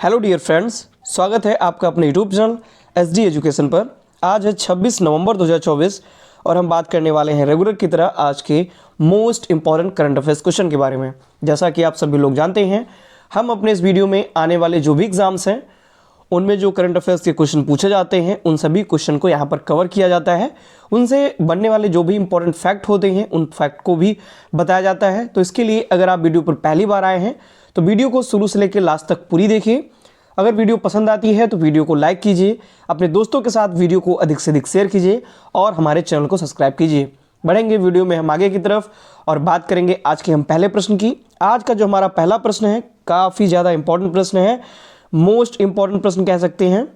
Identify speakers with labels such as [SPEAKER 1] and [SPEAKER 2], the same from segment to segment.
[SPEAKER 1] Hello dear friends, स्वागत है आपका अपने यूट्यूब चैनल SD एजुकेशन पर। आज है 26 नवंबर 2024 और हम बात करने वाले हैं रेगुलर की तरह आज के most important current affairs question के बारे में। जैसा कि आप सभी लोग जानते हैं, हम अपने इस वीडियो में आने वाले जो भी एग्जाम्स हैं उनमें जो करंट अफेयर्स के क्वेश्चन पूछे जाते हैं उन सभी क्वेश्चन को यहाँ पर कवर किया जाता है। उनसे बनने वाले जो भी इंपॉर्टेंट फैक्ट होते हैं उन फैक्ट को भी बताया जाता है। तो इसके लिए अगर आप वीडियो पर पहली बार आए हैं तो वीडियो को शुरू से लेकर लास्ट तक पूरी देखिए। अगर वीडियो पसंद आती है तो वीडियो को लाइक कीजिए, अपने दोस्तों के साथ वीडियो को अधिक से अधिक शेयर कीजिए और हमारे चैनल को सब्सक्राइब कीजिए। बढ़ेंगे वीडियो में हम आगे की तरफ और बात करेंगे आज के हम पहले प्रश्न की। आज का जो हमारा पहला प्रश्न है काफ़ी ज़्यादा इंपॉर्टेंट प्रश्न है, मोस्ट इंपॉर्टेंट प्रश्न कह सकते हैं।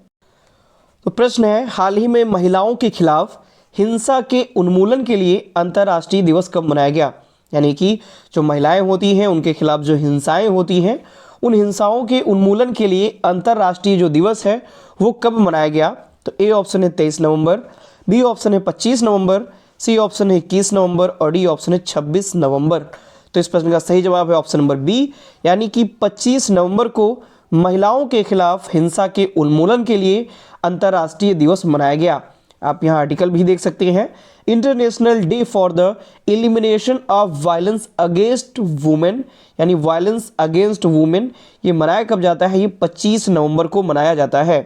[SPEAKER 1] तो प्रश्न है, हाल ही में महिलाओं के खिलाफ हिंसा के उन्मूलन के लिए अंतर्राष्ट्रीय दिवस कब मनाया गया? यानी कि जो महिलाएं होती हैं उनके खिलाफ जो हिंसाएं होती हैं उन हिंसाओं के उन्मूलन के लिए अंतर्राष्ट्रीय जो दिवस है वो कब मनाया गया? तो ए ऑप्शन है 23 नवंबर, बी ऑप्शन है 25 नवंबर, सी ऑप्शन है 21 नवंबर और डी ऑप्शन है 26 नवंबर। तो इस प्रश्न का सही जवाब है ऑप्शन नंबर बी, यानी कि 25 नवंबर को महिलाओं के खिलाफ हिंसा के उन्मूलन के लिए अंतर्राष्ट्रीय दिवस मनाया गया। आप यहाँ आर्टिकल भी देख सकते हैं, international day for the elimination of violence against women, यानी वायलेंस अगेंस्ट वुमेन। ये मनाया कब जाता है? ये 25 नवंबर को मनाया जाता है।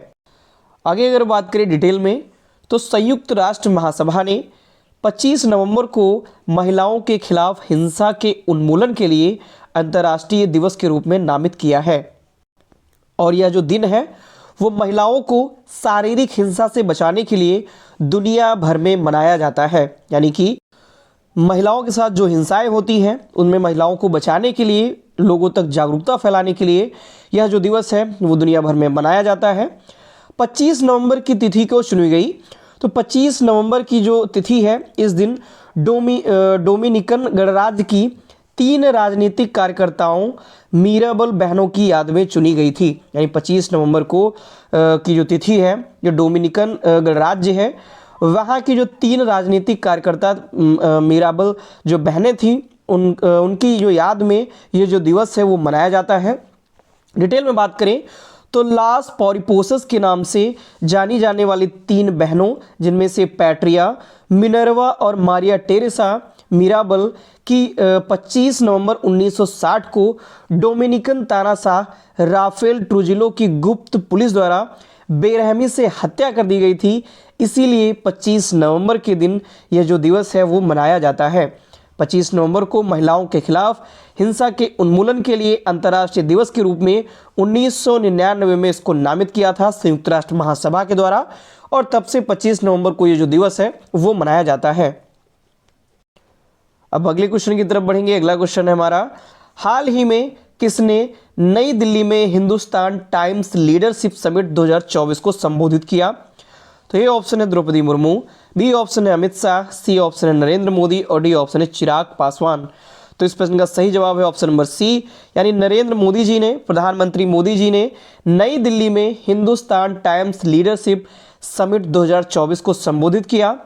[SPEAKER 1] आगे अगर बात करें डिटेल में तो संयुक्त राष्ट्र महासभा ने 25 नवंबर को महिलाओं के खिलाफ हिंसा के उन्मूलन के लिए अंतर्राष्ट्रीय दिवस के रूप में नामित किया है। और यह जो दिन है वो महिलाओं को शारीरिक हिंसा से बचाने के लिए दुनिया भर में मनाया जाता है। यानी कि महिलाओं के साथ जो हिंसाएं होती हैं उनमें महिलाओं को बचाने के लिए, लोगों तक जागरूकता फैलाने के लिए यह जो दिवस है वो दुनिया भर में मनाया जाता है। 25 नवंबर की तिथि को चुनी गई। तो 25 नवंबर की जो तिथि है इस दिन डोमिनिकन गणराज्य की 3 राजनीतिक कार्यकर्ताओं मीराबल बहनों की याद में चुनी गई थी। यानी 25 नवंबर को की जो तिथि है, जो डोमिनिकन गणराज्य है वहाँ की जो 3 राजनीतिक कार्यकर्ता मीराबल जो बहनें थीं उनकी जो याद में ये जो दिवस है वो मनाया जाता है। डिटेल में बात करें तो लास पॉरिपोसस के नाम से जानी जाने वाली 3 बहनों जिनमें से पैट्रिया, मिनर्वा और मारिया टेरेसा मीराबल की 25 नवंबर 1960 को डोमिनिकन तानाशाह राफेल ट्रुजिलो की गुप्त पुलिस द्वारा बेरहमी से हत्या कर दी गई थी। इसीलिए 25 नवंबर के दिन यह जो दिवस है वो मनाया जाता है। 25 नवंबर को महिलाओं के खिलाफ हिंसा के उन्मूलन के लिए अंतर्राष्ट्रीय दिवस के रूप में 1999 में इसको नामित किया था संयुक्त राष्ट्र महासभा के द्वारा और तब से 25 नवंबर को ये जो दिवस है वो मनाया जाता है। अब अगले क्वेश्चन की तरफ बढ़ेंगे। अगला क्वेश्चन है हमारा, हाल ही में किसने नई दिल्ली में हिंदुस्तान टाइम्स लीडरशिप समिट 2024 को संबोधित किया? तो ये ऑप्शन है द्रौपदी मुर्मू, बी ऑप्शन है अमित शाह, सी ऑप्शन है नरेंद्र मोदी और डी ऑप्शन है चिराग पासवान। तो इस प्रश्न का सही जवाब है ऑप्शन नंबर सी, यानी नरेंद्र मोदी जी ने, प्रधानमंत्री मोदी जी ने नई दिल्ली में हिंदुस्तान टाइम्स लीडरशिप समिट 2024 को संबोधित किया।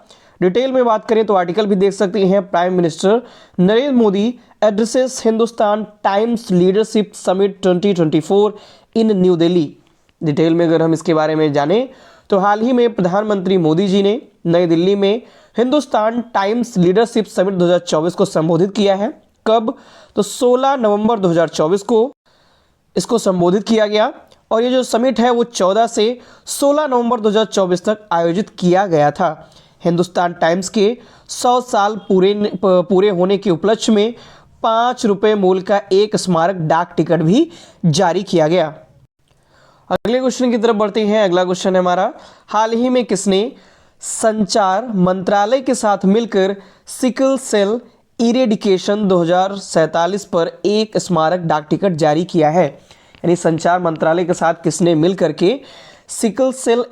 [SPEAKER 1] डिटेल में बात करें तो आर्टिकल भी देख सकते हैं, prime minister Narendra Modi addresses Hindustan times leadership summit 2024 इन न्यू दिल्ली। डिटेल में अगर हम इसके बारे में जानें तो हाल ही में प्रधानमंत्री मोदी जी ने नई दिल्ली में हिंदुस्तान टाइम्स लीडरशिप समिट 2024 को संबोधित किया है। कब? तो 16 नवंबर 2024 को इसको संबोधित किया गया और ये जो समिट है वो 14 से 16 नवंबर 2024 तक आयोजित किया गया था। हिंदुस्तान टाइम्स के 100 साल पूरे होने के उपलक्ष्य में 5 रुपये मूल्य का एक स्मारक डाक टिकट भी जारी किया गया। अगले क्वेश्चन की तरफ बढ़ते हैं। अगला क्वेश्चन है हमारा, हाल ही में किसने संचार मंत्रालय के साथ मिलकर सिकल सेल इरेडिकेशन 2047 पर एक स्मारक डाक टिकट जारी किया है? यानी संचार मंत्रालय के साथ किसने मिल करके सिकल सेल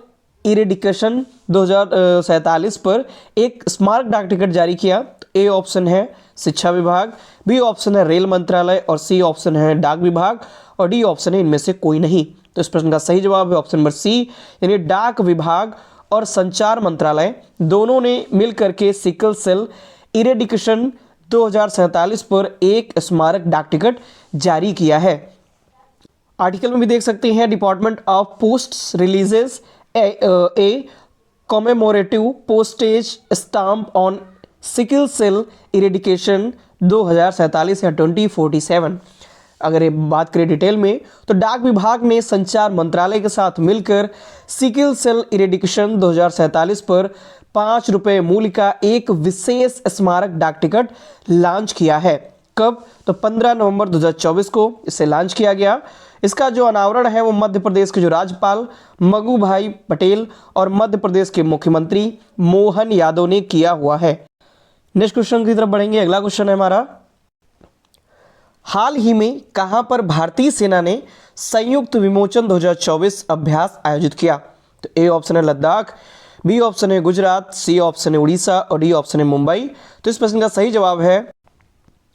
[SPEAKER 1] इरेडिकेशन 2047 पर एक स्मारक डाक टिकट जारी किया? तो ए ऑप्शन है शिक्षा विभाग, बी ऑप्शन है रेल मंत्रालय और सी ऑप्शन है डाक विभाग और डी ऑप्शन है इनमें से कोई नहीं। तो इस प्रश्न का सही जवाब है ऑप्शन नंबर सी, यानी डाक विभाग और संचार मंत्रालय दोनों ने मिल करके सिकल सेल इरेडिकेशन 2047 पर एक स्मारक डाक टिकट जारी किया है। आर्टिकल में भी देख सकते हैं, department of post releases a commemorative postage stamp on sickle cell eradication 2047 या 2047। अगर ये बात करें डिटेल में तो डाक विभाग ने संचार मंत्रालय के साथ मिलकर सिकल सेल इरेडिकेशन 2047 पर 5 रुपये मूल्य का एक विशेष स्मारक डाक टिकट लॉन्च किया है। कब? तो 15 नवंबर 2024 को इसे लॉन्च किया गया। इसका जो अनावरण है वो मध्य प्रदेश के जो राज्यपाल मगू भाई पटेल और मध्य प्रदेश के मुख्यमंत्री मोहन यादव ने किया हुआ है। नेक्स्ट क्वेश्चन की तरफ बढ़ेंगे। अगला क्वेश्चन है हमारा, हाल ही में कहां पर भारतीय सेना ने संयुक्त विमोचन 2024 अभ्यास आयोजित किया? तो ए ऑप्शन है लद्दाख, बी ऑप्शन है गुजरात, सी ऑप्शन है उड़ीसा और डी ऑप्शन है मुंबई। तो इस प्रश्न का सही जवाब है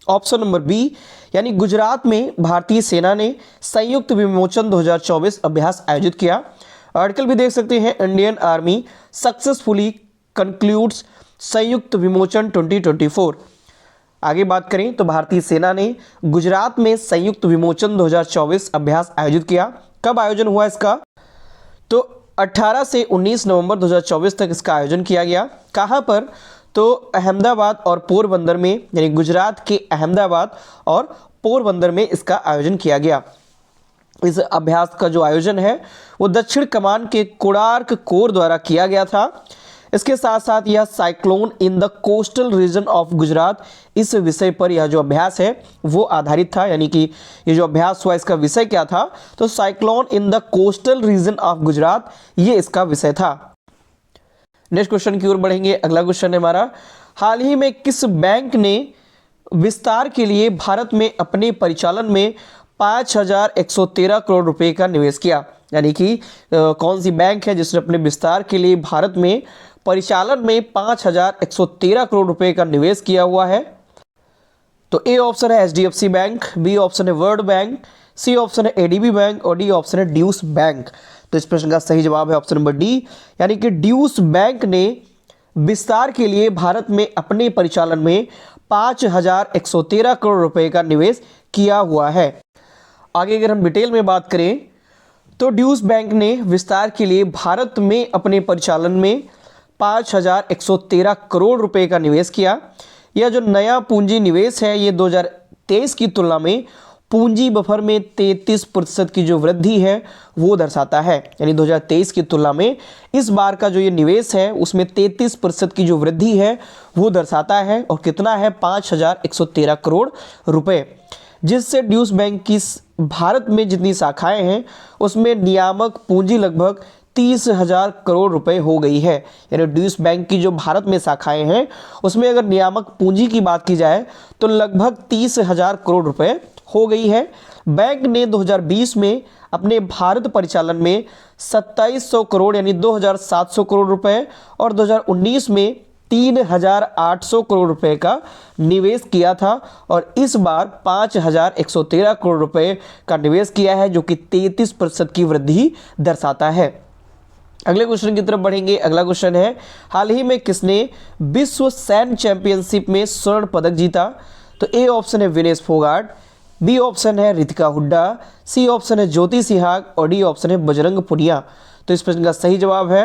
[SPEAKER 1] ऑप्शन नंबर बी, यानी गुजरात में भारतीय सेना ने संयुक्त विमोचन 2024 अभ्यास आयोजित किया। आर्टिकल भी देख सकते हैं, इंडियन आर्मी सक्सेसफुली कंक्लूड्स संयुक्त विमोचन 2024। आगे बात करें तो भारतीय सेना ने गुजरात में संयुक्त विमोचन 2024 अभ्यास आयोजित किया। कब आयोजन हुआ इसका? तो 18 से 19 नवंबर 2024 तक इसका आयोजन किया गया। कहां पर? तो अहमदाबाद और पोरबंदर में, यानी गुजरात के अहमदाबाद और पोरबंदर में इसका आयोजन किया गया। इस अभ्यास का जो आयोजन है वो दक्षिण कमान के कोणार्क कोर द्वारा किया गया था। इसके साथ साथ यह cyclone in the coastal region of Gujarat, इस विषय पर यह जो अभ्यास है वो आधारित था। यानी कि ये जो अभ्यास हुआ इसका विषय क्या था? तो cyclone in the coastal region of Gujarat, ये इसका विषय था। नेक्स्ट क्वेश्चन की ओर बढ़ेंगे। अगला क्वेश्चन है हमारा, हाल ही में किस बैंक ने विस्तार के लिए भारत में अपने परिचालन में 5113 करोड़ रुपए का निवेश किया? यानी कि कौन सी बैंक है जिसने अपने विस्तार के लिए भारत में परिचालन में 5113 करोड़ रुपए का निवेश किया हुआ है? तो ए ऑप्शन है HDFC बैंक, बी ऑप्शन है वर्ल्ड बैंक, सी ऑप्शन है ADB बैंक और डी ऑप्शन है ड्यूस बैंक। तो इस प्रश्न का सही जवाब है ऑप्शन नंबर डी, यानी कि ड्यूस बैंक ने विस्तार के लिए भारत में अपने परिचालन में 5113 करोड़ रुपए का निवेश किया हुआ है। आगे अगर हम डिटेल में बात करें तो ड्यूस बैंक ने विस्तार के लिए भारत में अपने परिचालन में 5113 करोड़ रुपए का निवेश किया। यह जो नया पूंजी निवेश है ये 2023 की तुलना में पूंजी बफर में 33% की जो वृद्धि है वो दर्शाता है। यानी 2023 की तुलना में इस बार का जो ये निवेश है उसमें 33% की जो वृद्धि है वो दर्शाता है। और कितना है? 5113 करोड़ रुपए, जिससे ड्यूस बैंक की भारत में जितनी शाखाएं हैं उसमें नियामक पूंजी लगभग 30,000 करोड़ रुपए हो गई है। यानी ड्यूस बैंक की जो भारत में शाखाएं हैं उसमें अगर नियामक पूंजी की बात की जाए तो लगभग 30,000 करोड़ रुपए हो गई है। बैंक ने 2020 में अपने भारत परिचालन में 2700 करोड़ यानी 2700 करोड़ रुपए और 2019 में 3800 करोड़ रुपए का निवेश किया था और इस बार 5113 करोड़ रुपए का निवेश किया है, जो कि 33% की वृद्धि दर्शाता है। अगले क्वेश्चन की तरफ बढ़ेंगे। अगला क्वेश्चन है, हाल ही में किसने विश्व सैन्य चैंपियनशिप में स्वर्ण पदक जीता? तो ए ऑप्शन है विनेश फोगाट, बी ऑप्शन है रितिका हुड्डा, सी ऑप्शन है ज्योति सिहाग और डी ऑप्शन है बजरंग पुनिया। तो इस प्रश्न का सही जवाब है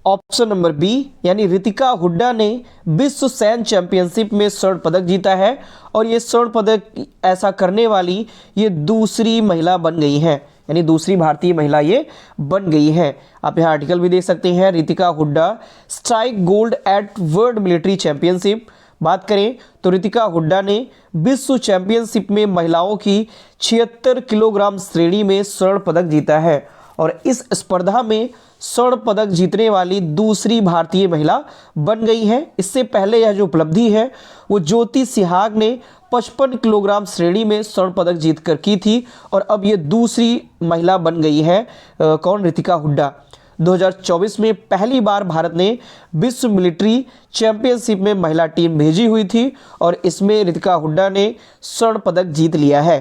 [SPEAKER 1] ऑप्शन नंबर बी, यानी रितिका हुड्डा ने विश्व सैन्य चैंपियनशिप में स्वर्ण पदक जीता है और ये स्वर्ण पदक ऐसा करने वाली ये दूसरी महिला बन गई हैं, यानी दूसरी भारतीय महिला ये बन गई हैं। आप यहाँ आर्टिकल भी देख सकते हैं, Ritika Hooda strike gold eight world military championship. बात करें तो रितिका हुड्डा ने विश्व चैंपियनशिप में महिलाओं की 76 किलोग्राम श्रेणी में स्वर्ण पदक जीता है और इस स्पर्धा में स्वर्ण पदक जीतने वाली दूसरी भारतीय महिला बन गई है। इससे पहले यह जो उपलब्धि है वो ज्योति सिहाग ने 55 किलोग्राम श्रेणी में स्वर्ण पदक जीतकर की थी और अब ये दूसरी महिला बन गई है। कौन? रितिका हुड्डा। 2024 में पहली बार भारत ने विश्व मिलिट्री चैंपियनशिप में महिला टीम भेजी हुई थी और इसमें रितिका हुड्डा ने स्वर्ण पदक जीत लिया है।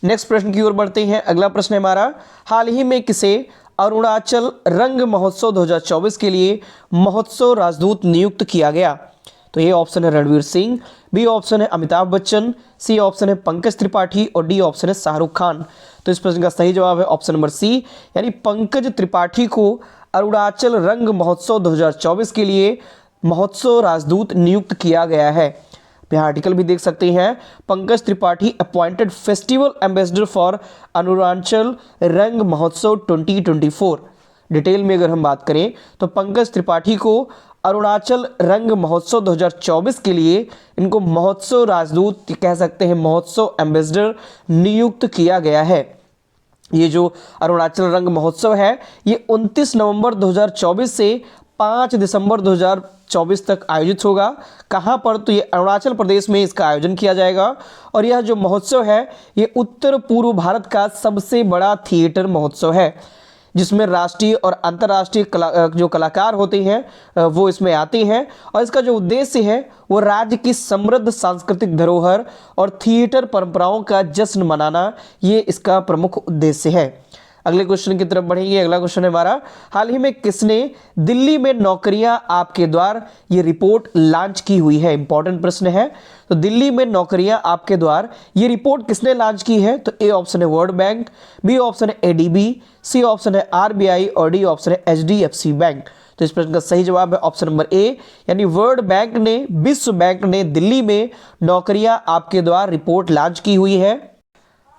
[SPEAKER 1] नेक्स्ट प्रश्न की ओर बढ़ते हैं। अगला प्रश्न है हमारा, हाल ही में किसे अरुणाचल रंग महोत्सव 2024 के लिए महोत्सव राजदूत नियुक्त किया गया? तो ए ऑप्शन है रणवीर सिंह, बी ऑप्शन है अमिताभ बच्चन, सी ऑप्शन है पंकज त्रिपाठी और डी ऑप्शन है शाहरुख खान। तो इस प्रश्न का सही जवाब है ऑप्शन नंबर सी, यानी पंकज त्रिपाठी को अरुणाचल रंग महोत्सव 2024 के लिए महोत्सव राजदूत नियुक्त किया गया है। यहाँ आर्टिकल भी देख सकते हैं, Pankaj Tripathi appointed festival ambassador for Arunachal रंग महोत्सव 2024। डिटेल में अगर हम बात करें तो पंकज त्रिपाठी को अरुणाचल रंग महोत्सव 2024 के लिए इनको महोत्सव राजदूत कह सकते हैं, महोत्सव एम्बेसडर नियुक्त किया गया है। ये जो अरुणाचल रंग महोत्सव है ये 29 नवंबर 2024 से 5 दिसंबर 2024 तक आयोजित होगा। कहाँ पर? तो ये अरुणाचल प्रदेश में इसका आयोजन किया जाएगा। और यह जो महोत्सव है ये उत्तर पूर्व भारत का सबसे बड़ा थिएटर महोत्सव है, जिसमें राष्ट्रीय और अंतर्राष्ट्रीय जो कलाकार होते हैं वो इसमें आते हैं। और इसका जो उद्देश्य है वो राज्य की समृद्ध सांस्कृतिक धरोहर और थिएटर परंपराओं का जश्न मनाना, ये इसका प्रमुख उद्देश्य है। अगले क्वेश्चन की तरफ बढ़ेंगे। अगला क्वेश्चन है हमारा, हाल ही में किसने दिल्ली में नौकरियां आपके द्वार ये रिपोर्ट लॉन्च की हुई है? इंपॉर्टेंट प्रश्न है। तो दिल्ली में नौकरियां आपके द्वार ये रिपोर्ट किसने लॉन्च की है? तो ए ऑप्शन है वर्ल्ड बैंक, बी ऑप्शन है एडीबी, सी ऑप्शन है आरबीआई और डी ऑप्शन है एचडीएफसी बैंक। तो इस प्रश्न का सही जवाब है ऑप्शन नंबर ए, यानी वर्ल्ड बैंक ने, विश्व बैंक ने दिल्ली में नौकरियां आपके द्वार रिपोर्ट लॉन्च की हुई है।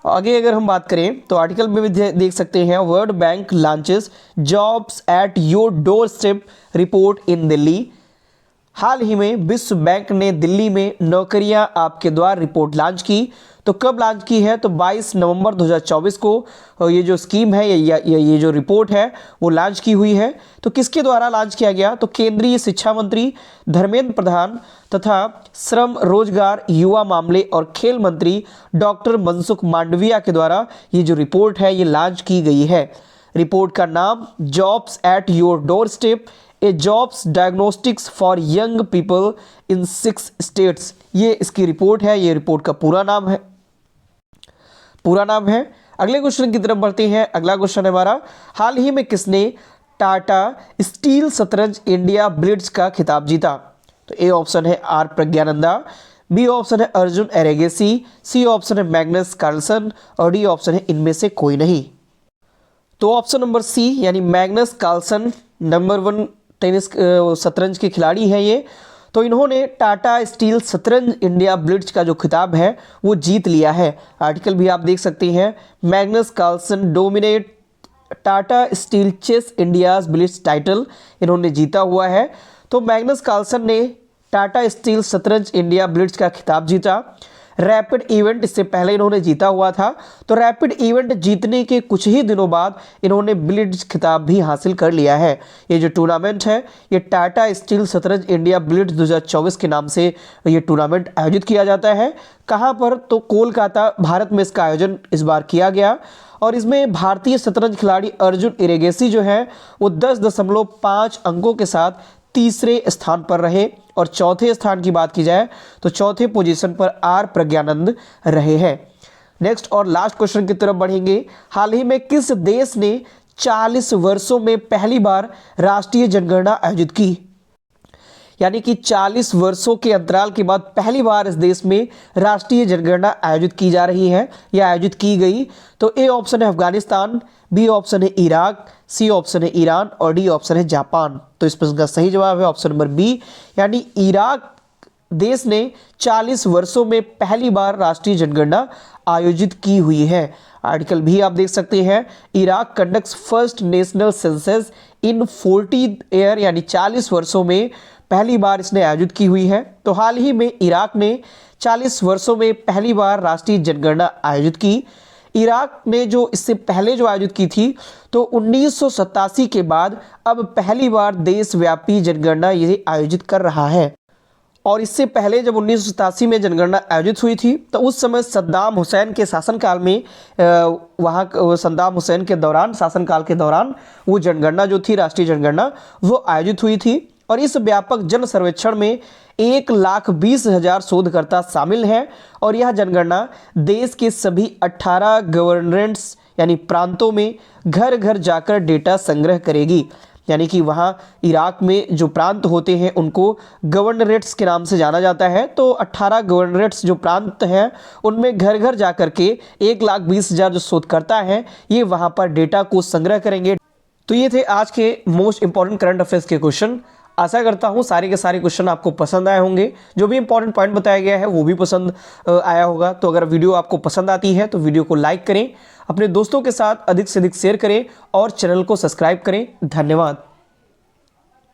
[SPEAKER 1] आगे अगर हम बात करें तो आर्टिकल में भी देख सकते हैं, world bank launches jobs at your doorstep report in Delhi. हाल ही में विश्व बैंक ने दिल्ली में नौकरियां आपके द्वार रिपोर्ट लॉन्च की। तो कब लॉन्च की है? तो 22 नवंबर 2024 को ये जो स्कीम है ये जो रिपोर्ट है वो लॉन्च की हुई है। तो किसके द्वारा लॉन्च किया गया? तो केंद्रीय शिक्षा मंत्री धर्मेंद्र प्रधान तथा श्रम रोजगार युवा मामले और खेल मंत्री डॉक्टर मनसुख मांडविया के द्वारा ये जो रिपोर्ट है ये लॉन्च की गई है। रिपोर्ट का नाम jobs at your door step, A jobs diagnostics for young people in 6 states, ये इसकी रिपोर्ट है। ये रिपोर्ट का पूरा नाम है। अगले क्वेश्चन की तरफ बढ़ते हैं। अगला क्वेश्चन है हमारा, हाल ही में किसने टाटा स्टील शतरंज इंडिया ब्लिट्ज का खिताब जीता? तो ए ऑप्शन है आर प्रज्ञानंदा, बी ऑप्शन है अर्जुन एरेगेसी, सी ऑप्शन है मैग्नस कार्लसन और डी ऑप्शन है इनमें से कोई नहीं। तो ऑप्शन नंबर सी, यानी मैग्नस कार्लसन नंबर 1 टेनिस शतरंज के खिलाड़ी हैं ये। तो इन्होंने टाटा स्टील शतरंज इंडिया ब्लिट्ज का जो खिताब है वो जीत लिया है। आर्टिकल भी आप देख सकते हैं, Magnus Carlsen dominate Tata Steel chess India's blitz title, इन्होंने जीता हुआ है। तो मैग्नस कार्लसन ने टाटा स्टील शतरंज इंडिया ब्लिट्ज का खिताब जीता। रैपिड इवेंट इससे पहले इन्होंने जीता हुआ था। तो रैपिड इवेंट जीतने के कुछ ही दिनों बाद इन्होंने ब्लिट्ज खिताब भी हासिल कर लिया है। ये जो टूर्नामेंट है ये टाटा स्टील शतरंज इंडिया ब्लिट्ज 2024 के नाम से ये टूर्नामेंट आयोजित किया जाता है। कहाँ पर? तो कोलकाता, भारत में इसका आयोजन इस बार किया गया। और इसमें भारतीय शतरंज खिलाड़ी अर्जुन एरेगेसी जो है वो 10.5 अंकों के साथ तीसरे स्थान पर रहे। और चौथे स्थान की बात की जाए तो चौथे पोजीशन पर आर प्रज्ञानंद रहे हैं। नेक्स्ट और लास्ट क्वेश्चन की तरफ बढ़ेंगे। हाल ही में किस देश ने 40 वर्षों में पहली बार राष्ट्रीय जनगणना आयोजित की? यानी कि 40 वर्षों के अंतराल के बाद पहली बार इस देश में राष्ट्रीय जनगणना आयोजित की जा रही है या आयोजित की गई। तो ए ऑप्शन है अफगानिस्तान, बी ऑप्शन है इराक, सी ऑप्शन है ईरान और डी ऑप्शन है जापान। तो इस प्रश्न का सही जवाब है ऑप्शन नंबर बी, यानी इराक देश ने 40 वर्षों में पहली बार राष्ट्रीय जनगणना आयोजित की हुई है। आर्टिकल भी आप देख सकते हैं, Iraq conducts first national census इन 40 ईयर, यानी 40 वर्षों में पहली बार इसने आयोजित की हुई है। तो हाल ही में इराक ने 40 वर्षों में पहली बार राष्ट्रीय जनगणना आयोजित की। इराक ने जो इससे पहले जो आयोजित की थी तो 1987 के बाद अब पहली बार देशव्यापी जनगणना ये आयोजित कर रहा है। और इससे पहले जब 1987 में जनगणना आयोजित हुई थी तो उस समय सद्दाम हुसैन के शासनकाल में सद्दाम हुसैन के दौरान शासनकाल के दौरान वो जनगणना जो थी, राष्ट्रीय जनगणना, वो आयोजित हुई थी। और इस व्यापक जन सर्वेक्षण में 1,20,000 शोधकर्ता शामिल हैं। और यह जनगणना देश के सभी 18 गवर्नरेट्स यानी प्रांतों में घर घर जाकर डेटा संग्रह करेगी। यानी कि वहाँ इराक में जो प्रांत होते हैं उनको गवर्नरेट्स के नाम से जाना जाता है। तो 18 गवर्नरेट्स जो प्रांत हैं उनमें घर घर जा कर के 1,20,000 जो शोधकर्ता हैं ये वहाँ पर डेटा को संग्रह करेंगे। तो ये थे आज के मोस्ट इंपॉर्टेंट करंट अफेयर्स के क्वेश्चन। आशा करता हूँ सारे के सारे क्वेश्चन आपको पसंद आए होंगे, जो भी इंपॉर्टेंट पॉइंट बताया गया है वो भी पसंद आया होगा। तो अगर वीडियो आपको पसंद आती है तो वीडियो को लाइक करें, अपने दोस्तों के साथ अधिक से अधिक शेयर करें और चैनल को सब्सक्राइब करें। धन्यवाद।